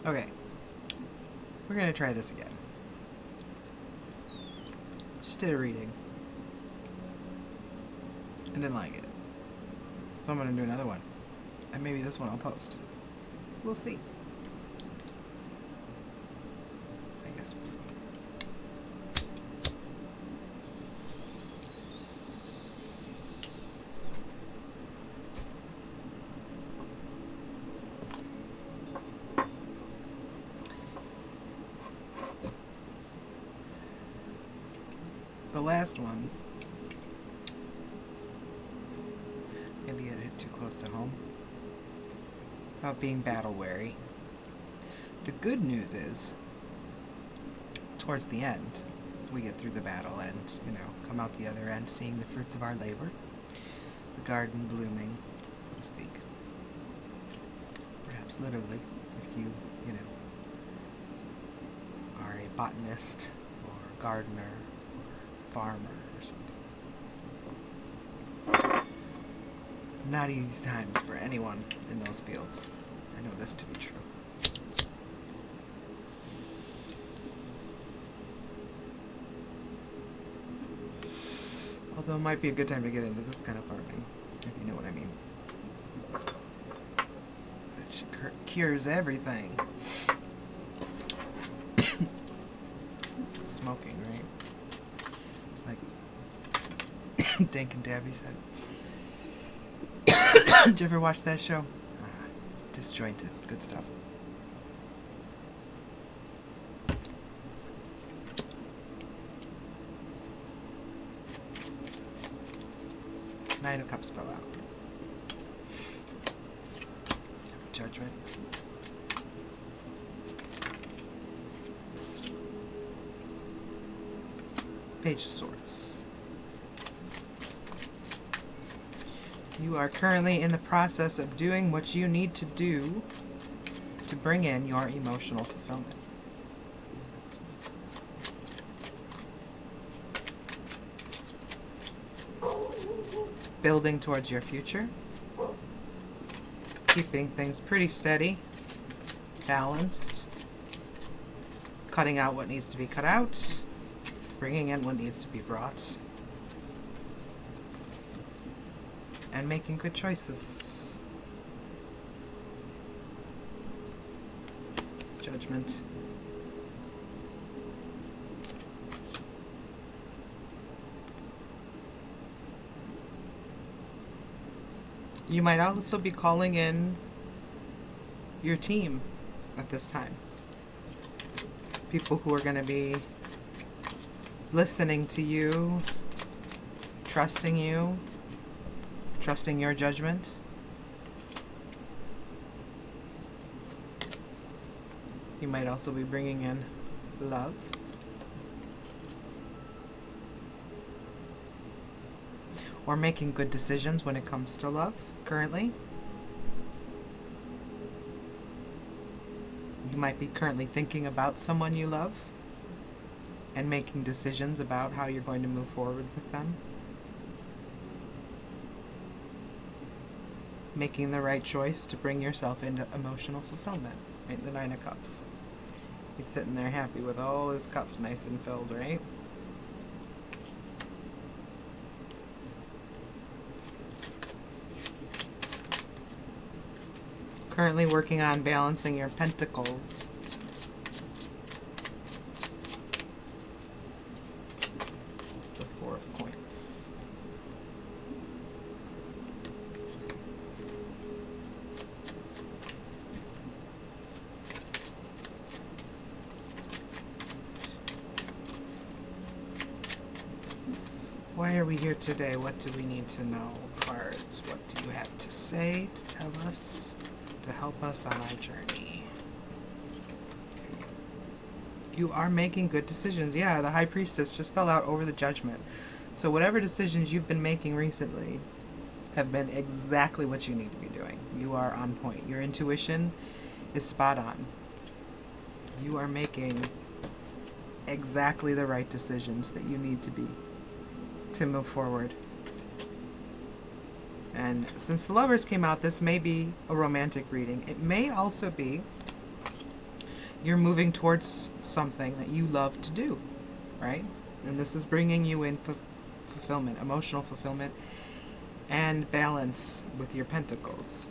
Okay. We're going to try this again. Just did a reading. I didn't like it. So I'm going to do another one. And maybe this one I'll post. We'll see. I guess we'll see. The last one, maybe I hit too close to home, about being battle weary. The good news is, towards the end, we get through the battle and, come out the other end seeing the fruits of our labor, the garden blooming, so to speak. Perhaps literally, if you are a botanist or gardener farmer or something. Not easy times for anyone in those fields. I know this to be true. Although it might be a good time to get into this kind of farming, if you know what I mean. It cures everything. Smoking, right? Like Dink and Dabby said. Did you ever watch that show? Disjointed. Good stuff. Nine of Cups fell out. Judgment. Page of Swords. You are currently in the process of doing what you need to do to bring in your emotional fulfillment. Building towards your future. Keeping things pretty steady, balanced. Cutting out what needs to be cut out. Bringing in what needs to be brought. And making good choices. Judgment. You might also be calling in your team at this time. People who are going to be listening to you, trusting you, trusting your judgment. You might also be bringing in love. Or making good decisions when it comes to love, currently. You might be currently thinking about someone you love and making decisions about how you're going to move forward with them. Making the right choice to bring yourself into emotional fulfillment. Right? The Nine of Cups. He's sitting there happy with all his cups nice and filled, right? Currently working on balancing your pentacles. The Four of Coins. Why are we here today? What do we need to know? Cards, what do you have to say to tell us? To help us on our journey. You are making good decisions. Yeah, the High Priestess just fell out over the Judgment. So whatever decisions you've been making recently have been exactly what you need to be doing. You are on point. Your intuition is spot on. You are making exactly the right decisions that you need to be to move forward. And since the Lovers came out, this may be a romantic reading. It may also be you're moving towards something that you love to do, right? And this is bringing you in fulfillment, emotional fulfillment, and balance with your pentacles.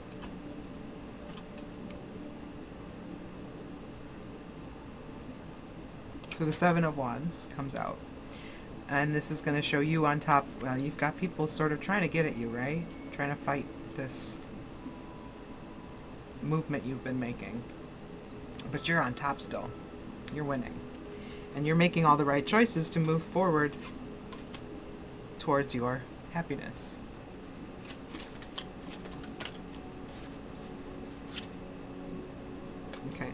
So the Seven of Wands comes out. And this is going to show you on top. Well, you've got people sort of trying to get at you, right? Trying to fight this movement you've been making. But you're on top still. You're winning. And you're making all the right choices to move forward towards your happiness. Okay.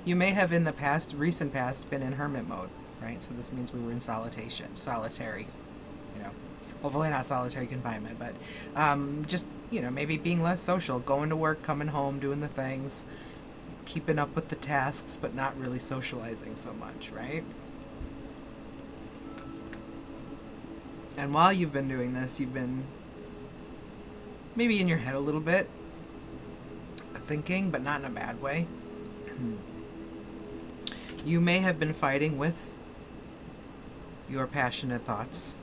You may have in the past, recent past, been in hermit mode, right? So this means we were in solitary, you know. Hopefully not solitary confinement, but just, you know, maybe being less social, going to work, coming home, doing the things, keeping up with the tasks, but not really socializing so much, right? And while you've been doing this, you've been maybe in your head a little bit, thinking, but not in a bad way. You may have been fighting with your passionate thoughts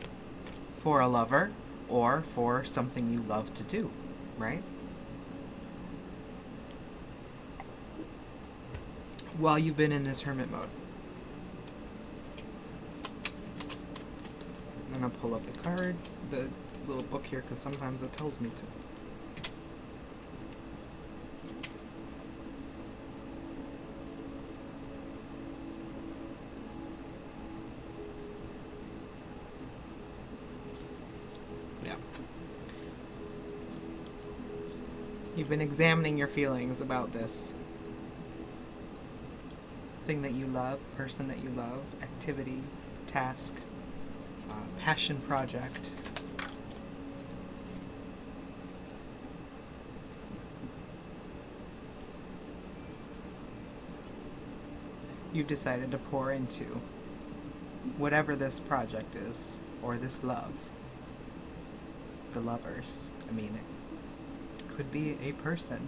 for a lover or for something you love to do, right? While you've been in this hermit mode. I'm going to pull up the card, the little book here, because sometimes it tells me to. You've been examining your feelings about this thing that you love, person that you love, activity, task, passion project. You've decided to pour into whatever this project is, or this love. The lovers, I mean, it could be a person.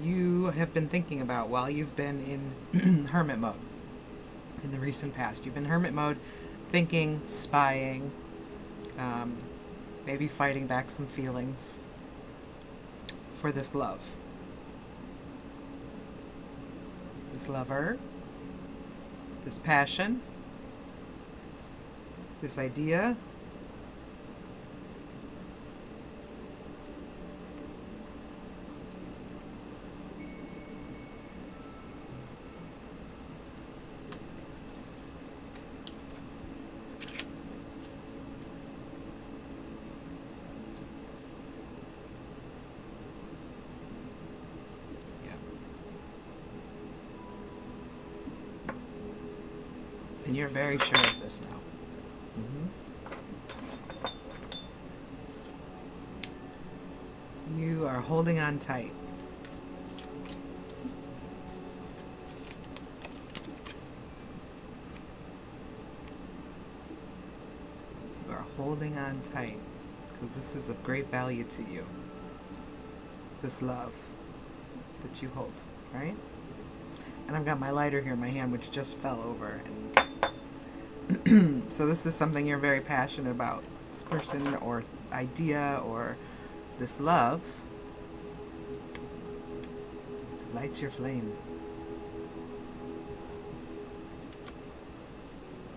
You have been thinking about while you've been in hermit mode in the recent past. You've been hermit mode, thinking, spying, maybe fighting back some feelings for this love. This lover, this passion, this idea. And you're very sure of this now. You are holding on tight. You are holding on tight because this is of great value to you. This love that you hold, right? And I've got my lighter here in my hand, which just fell over. And so this is something you're very passionate about. This person or idea or this love lights your flame.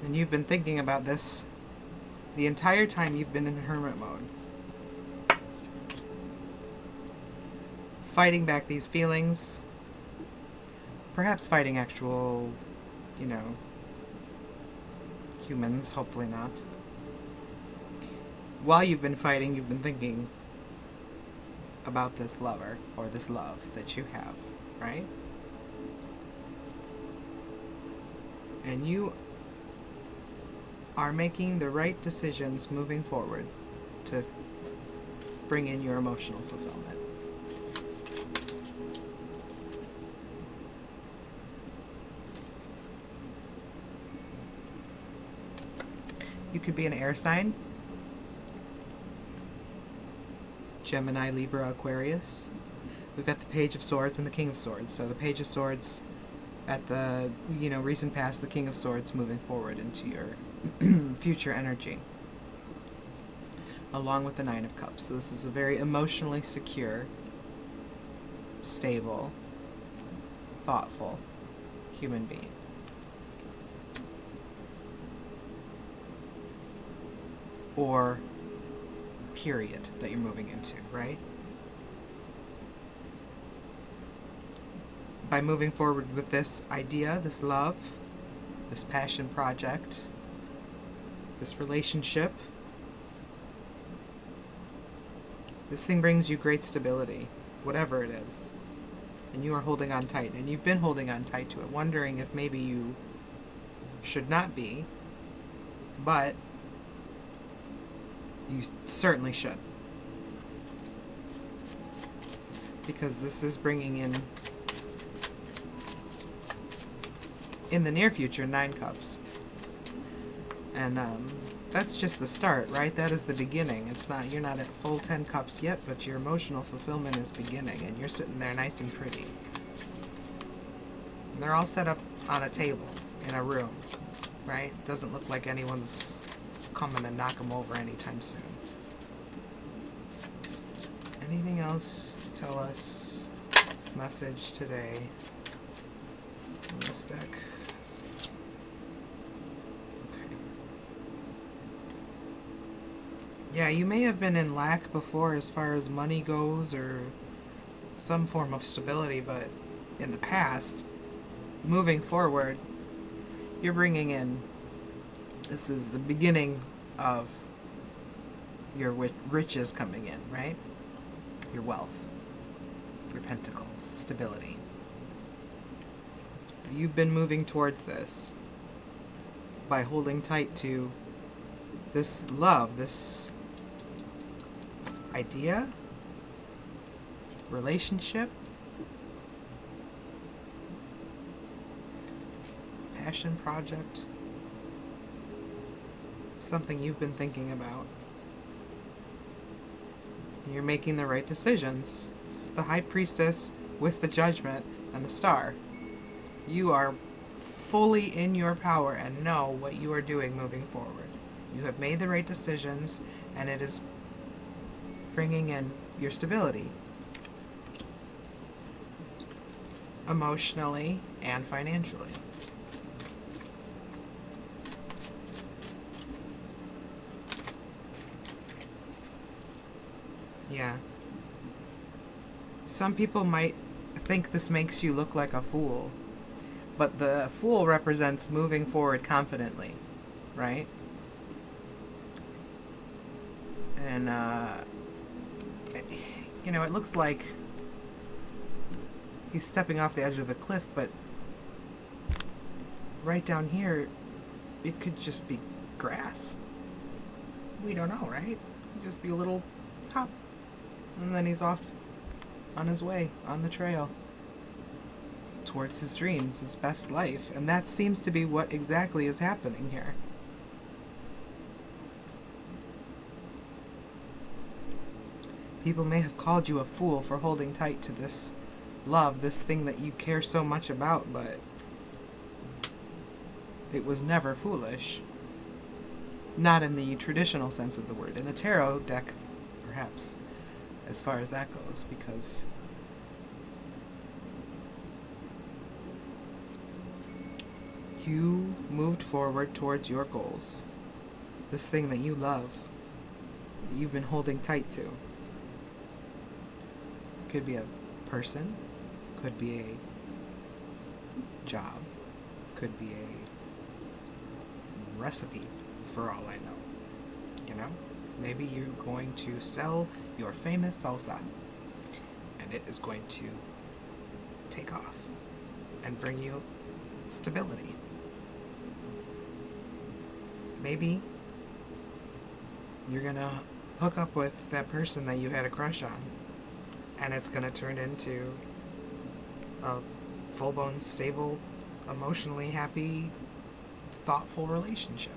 And you've been thinking about this the entire time you've been in hermit mode. Fighting back these feelings. Perhaps fighting actual, humans, hopefully not. While you've been fighting, you've been thinking about this lover or this love that you have, right? And you are making the right decisions moving forward to bring in your emotional fulfillment. You could be an air sign. Gemini, Libra, Aquarius. we've got the Page of Swords and the King of Swords. So the Page of Swords at the, recent past, the King of Swords moving forward into your future energy, along with the Nine of Cups. So this is a very emotionally secure, stable, thoughtful human being. Or period that you're moving into, right? By moving forward with this idea, this love, this passion project, this relationship, this thing brings you great stability, whatever it is. And you are holding on tight, and you've been holding on tight to it, wondering if maybe you should not be, but you certainly should. Because this is bringing in the near future, 9 cups. And that's just the start, right? That is the beginning. You're not at full 10 cups yet, but your emotional fulfillment is beginning, and you're sitting there nice and pretty. And they're all set up on a table in a room, right? Doesn't look like anyone's coming to knock them over anytime soon. Anything else to tell us this message today on this deck? Yeah, you may have been in lack before as far as money goes or some form of stability, but in the past, moving forward, you're bringing in, this is the beginning of your riches coming in, right? Your wealth, your pentacles, stability. You've been moving towards this by holding tight to this love, this idea, relationship, passion project, something you've been thinking about. You're making the right decisions. It's the High Priestess with the Judgment and the Star. You are fully in your power and know what you are doing moving forward. You have made the right decisions, and it is bringing in your stability, emotionally and financially. Yeah. Some people might think this makes you look like a fool, but the Fool represents moving forward confidently, right? And, it looks like he's stepping off the edge of the cliff, but right down here, it could just be grass. We don't know, right? It could just be a little hop. And then he's off on his way, on the trail, towards his dreams, his best life. And that seems to be what exactly is happening here. People may have called you a fool for holding tight to this love, this thing that you care so much about, but it was never foolish. Not in the traditional sense of the word. In the tarot deck, perhaps, as far as that goes, because you moved forward towards your goals. This thing that you love, that you've been holding tight to. Could be a person, could be a job, could be a recipe, for all I know. Maybe you're going to sell your famous salsa, and it is going to take off and bring you stability. Maybe you're gonna hook up with that person that you had a crush on, and it's gonna turn into a full-blown, stable, emotionally happy, thoughtful relationship.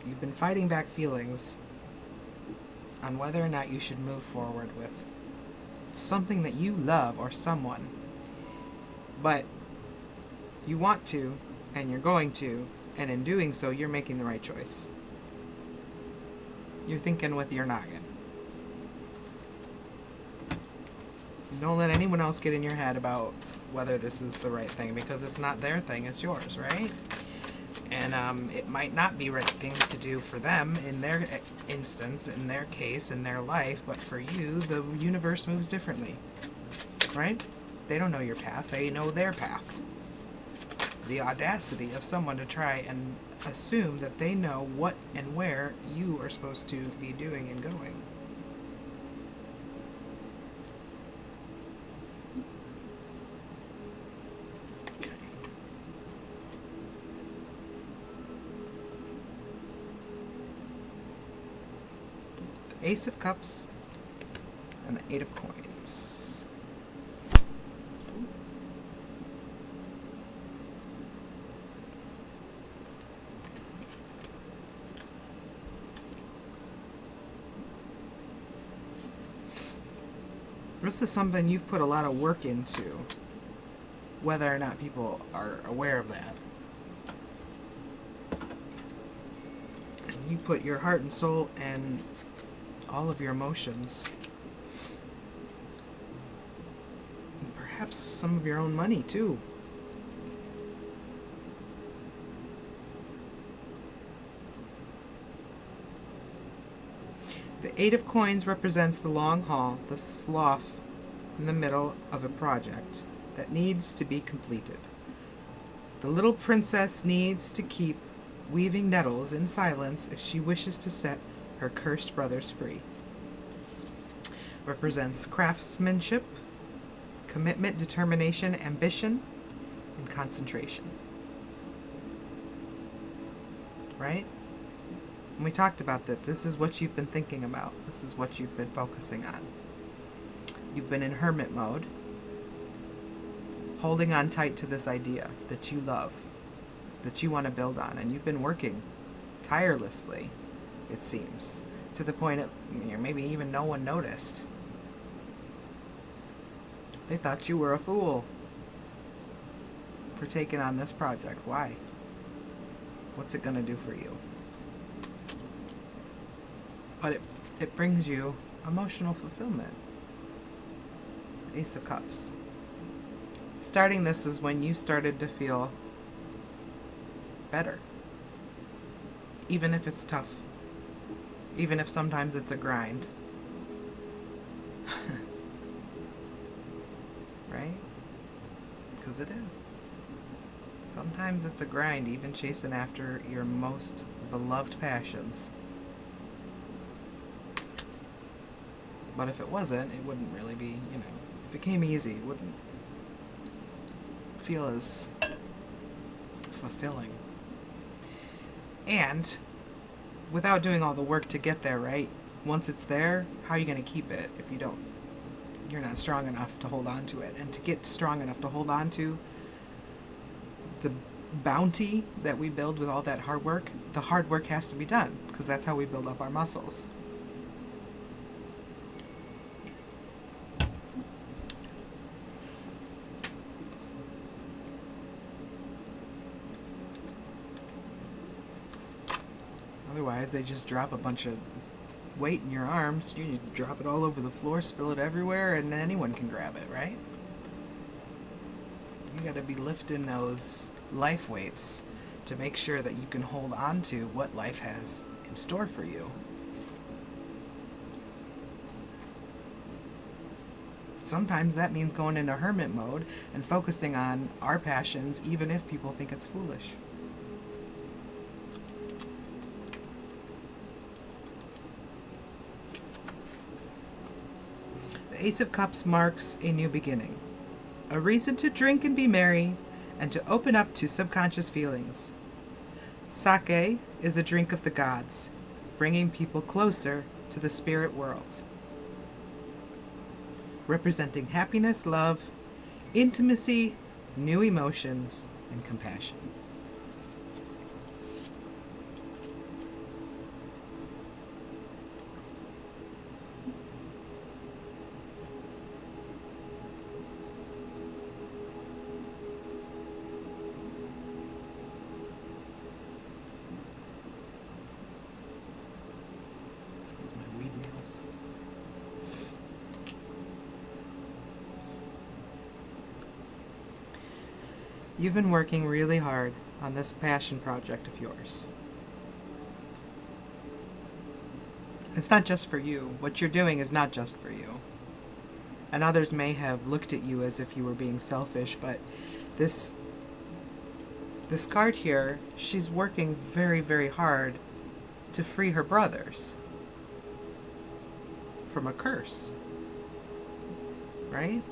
You've been fighting back feelings on whether or not you should move forward with something that you love or someone. But you want to, and you're going to, and in doing so, you're making the right choice. You're thinking with your noggin. Don't let anyone else get in your head about whether this is the right thing, because it's not their thing, it's yours, right? And it might not be right thing to do for them in their instance, in their case, in their life, but for you, the universe moves differently, right? They don't know your path, they know their path. The audacity of someone to try and assume that they know what and where you are supposed to be doing and going. Okay. The Ace of Cups and the Eight of Coins. This is something you've put a lot of work into, whether or not people are aware of that. And you put your heart and soul and all of your emotions, and perhaps some of your own money too. The Eight of Coins represents the long haul, the sloth in the middle of a project that needs to be completed. The little princess needs to keep weaving nettles in silence if she wishes to set her cursed brothers free. Represents craftsmanship, commitment, determination, ambition, and concentration. Right? And we talked about that. This is what you've been thinking about. This is what you've been focusing on. You've been in hermit mode, holding on tight to this idea that you love, that you want to build on, and you've been working tirelessly, it seems, to the point of maybe even no one noticed. They thought you were a fool for taking on this project. Why? What's it going to do for you? But it brings you emotional fulfillment. Ace of Cups. Starting this is when you started to feel better. Even if it's tough. Even if sometimes it's a grind. Right? Because it is. Sometimes it's a grind, even chasing after your most beloved passions. But if it wasn't, it wouldn't really be, if it came easy, it wouldn't feel as fulfilling. And without doing all the work to get there, right? Once it's there, how are you going to keep it if you're not strong enough to hold on to it? And to get strong enough to hold on to the bounty that we build with all that hard work, the hard work has to be done, because that's how we build up our muscles. Otherwise, they just drop a bunch of weight in your arms. You drop it all over the floor, spill it everywhere, and anyone can grab it, right? You gotta be lifting those life weights to make sure that you can hold on to what life has in store for you. Sometimes that means going into hermit mode and focusing on our passions, even if people think it's foolish. The Ace of Cups marks a new beginning, a reason to drink and be merry, and to open up to subconscious feelings. Sake is a drink of the gods, bringing people closer to the spirit world, representing happiness, love, intimacy, new emotions, and compassion. You've been working really hard on this passion project of yours. It's not just for you. What you're doing is not just for you. And others may have looked at you as if you were being selfish, but this card here, she's working very, very hard to free her brothers from a curse. Right?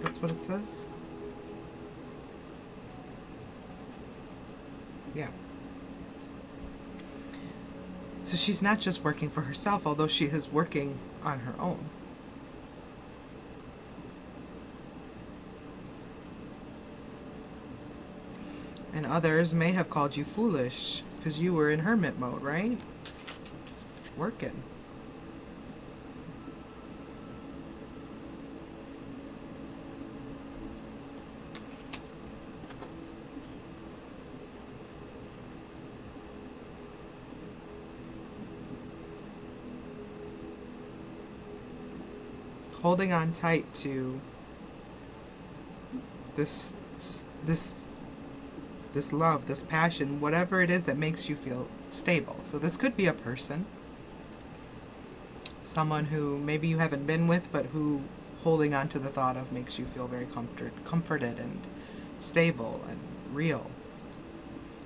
That's what it says? Yeah. So she's not just working for herself, although she is working on her own. And others may have called you foolish because you were in hermit mode, right? Working. Holding on tight to this love, this passion, whatever it is that makes you feel stable. So this could be a person, someone who maybe you haven't been with, but who holding on to the thought of makes you feel very comforted and stable and real.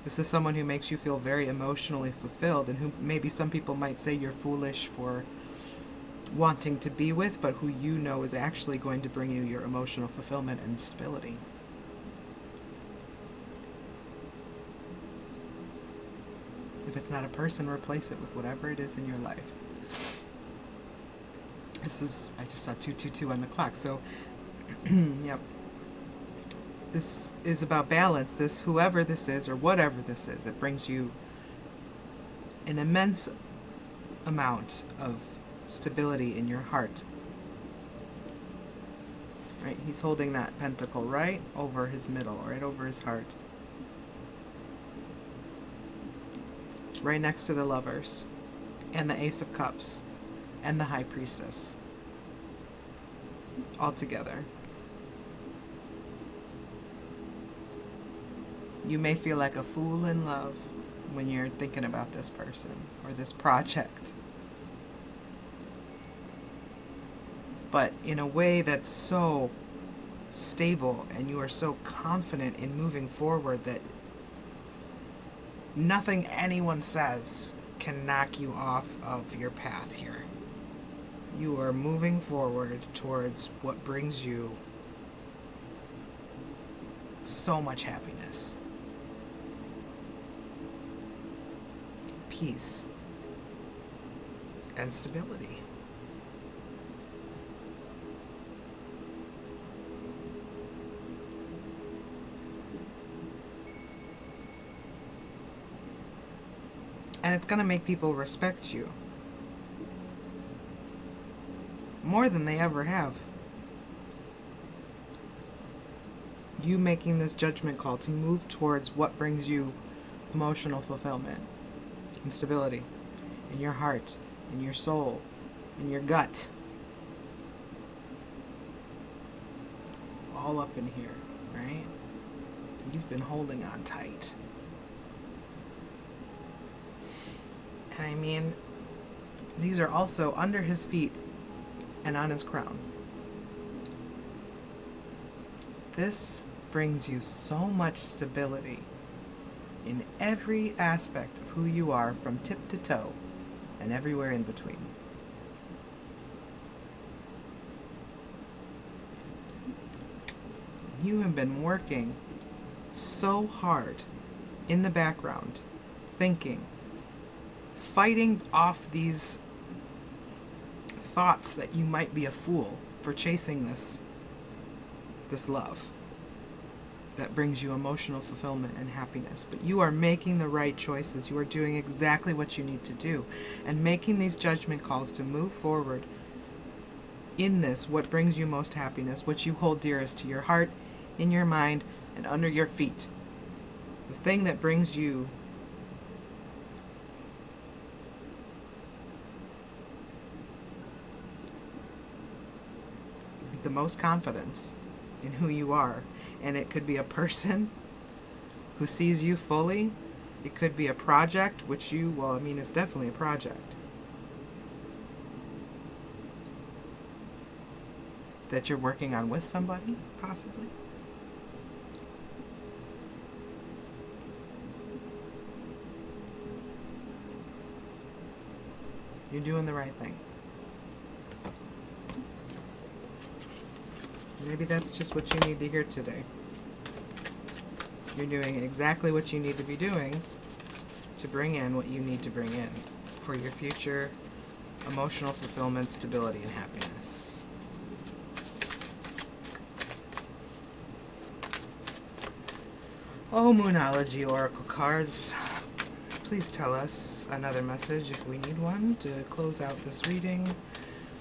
This is someone who makes you feel very emotionally fulfilled, and who maybe some people might say you're foolish for wanting to be with, but who you know is actually going to bring you your emotional fulfillment and stability. If it's not a person, replace it with whatever it is in your life. This is, I just saw 222 on the clock, so, yep. This is about balance. This, whoever this is, or whatever this is, it brings you an immense amount of stability in your heart. Right? He's holding that pentacle right over his middle, right over his heart. Right next to the Lovers, and the Ace of Cups, and the High Priestess. All together. You may feel like a fool in love when you're thinking about this person or this project. But in a way that's so stable, and you are so confident in moving forward that nothing anyone says can knock you off of your path here. You are moving forward towards what brings you so much happiness, peace, and stability. And it's going to make people respect you more than they ever have. You making this judgment call to move towards what brings you emotional fulfillment and stability in your heart, in your soul, in your gut. All up in here, right? You've been holding on tight. And I mean, these are also under his feet and on his crown. This brings you so much stability in every aspect of who you are, from tip to toe and everywhere in between. You have been working so hard in the background, thinking, fighting off these thoughts that you might be a fool for chasing this love that brings you emotional fulfillment and happiness. But you are making the right choices. You are doing exactly what you need to do, and making these judgment calls to move forward in this, what brings you most happiness, what you hold dearest to your heart, in your mind, and under your feet. The thing that brings you the most confidence in who you are. And it could be a person who sees you fully. It could be a project, which it's definitely a project that you're working on with somebody, possibly. You're doing the right thing. Maybe that's just what you need to hear today. You're doing exactly what you need to be doing to bring in what you need to bring in for your future emotional fulfillment, stability, and happiness. Oh, Moonology Oracle cards, please tell us another message if we need one to close out this reading.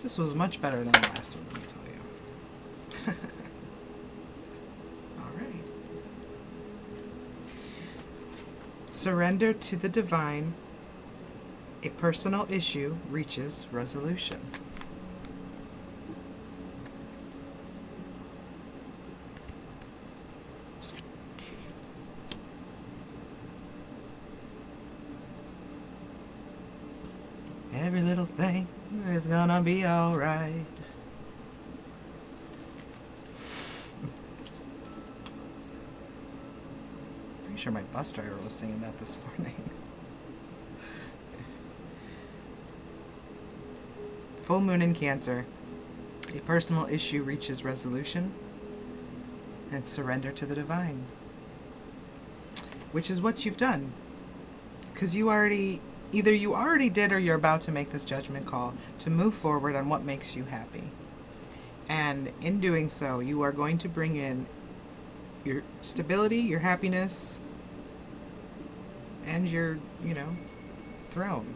This was much better than the last one, let me tell you. All right. Surrender to the divine. A personal issue reaches resolution. Every little thing is gonna be alright. Pretty sure my bus driver was singing that this morning. Full moon in Cancer. A personal issue reaches resolution. And surrender to the divine. Which is what you've done. Because either you already did or you're about to make this judgment call to move forward on what makes you happy. And in doing so, you are going to bring in your stability, your happiness, and your, throne.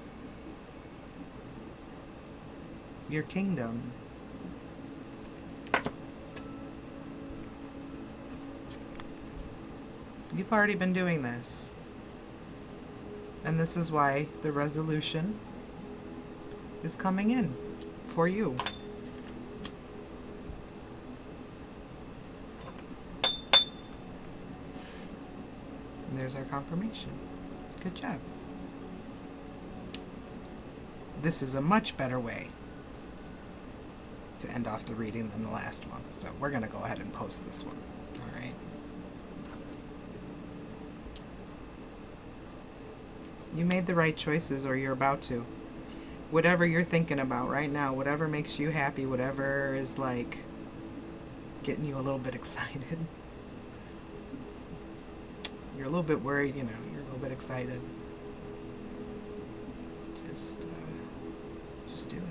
Your kingdom. You've already been doing this. And this is why the resolution is coming in for you. And there's our confirmation. Good job. This is a much better way to end off the reading than the last one. So we're going to go ahead and post this one. All right. You made the right choices, or you're about to. Whatever you're thinking about right now, whatever makes you happy, whatever is like getting you a little bit excited. You're a little bit worried, you're a little bit excited. Just do it.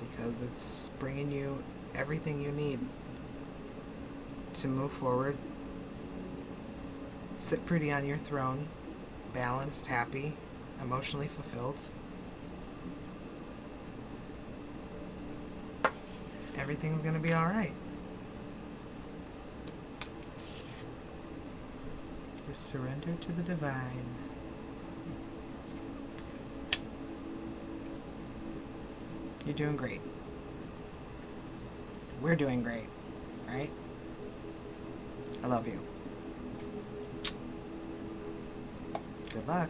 Because it's bringing you everything you need to move forward. Sit pretty on your throne. Balanced, happy, emotionally fulfilled. Everything's going to be all right. Just surrender to the divine. You're doing great. We're doing great, right? I love you. Good luck.